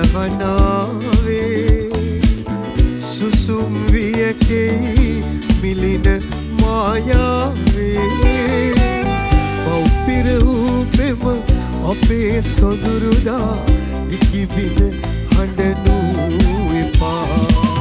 යහනාවේ සුසුම් වියකෙයි මිලින මායාවේ පව්පිර වූ පෙම අපේ සොඳුරුදා ඉකිබිඳ හඬනු එපා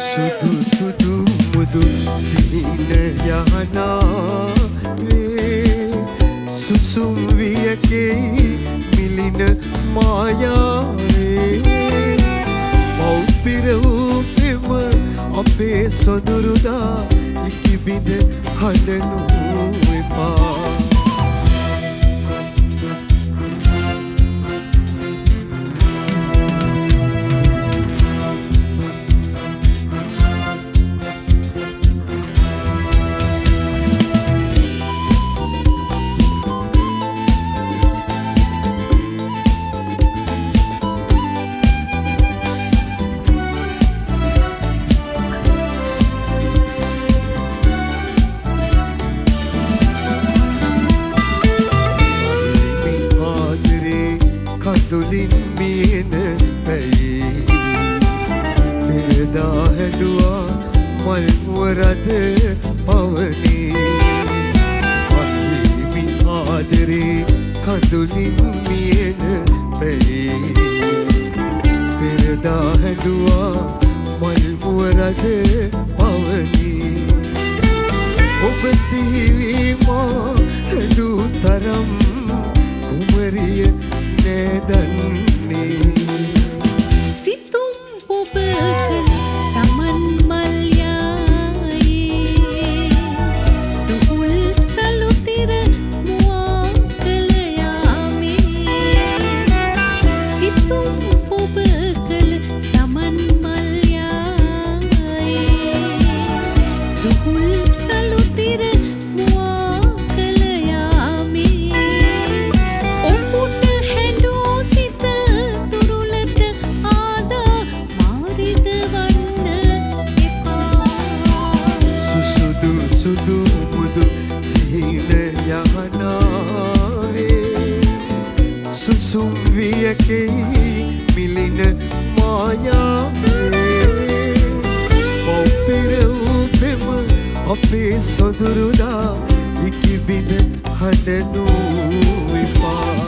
සුදු සුදු මුදු සිහින යහනාවේ සුසුම් වියකෙයි මිලින මායාවේ පව්පිර වූ පෙම අපේ සොඳුරුදා ඉකිබිඳ හඬනු එපා කඳුලින් මියන පැයි පෙරදා හැඬුවා මල් මුවරද පවනේ අහිමි ආදරේ කඳුලින් මියන පැයි පෙරදා හැඬුවා මල් මුවරද පවනේ ඔබ සිහිවී මා හැඬු තරම් කුමරිය දන්නේ සිතුම් ඔබ සමන් මල්යායේ දුහුල් සලුතිර මුවා කළ යාමේ සිතුම් ඔබ කළ සමන් මල්යායේ දුහුල් සලුතිර මුවා කළ යාමේ ඔබුට සුදු මුදු සිහින යහනාවේ සුසුම් වියකෙයි මිලින මායාවේ පව්පිර වූ පෙම අපේ සොඳුරුදා ඉකිබිඳ හඬනු එපා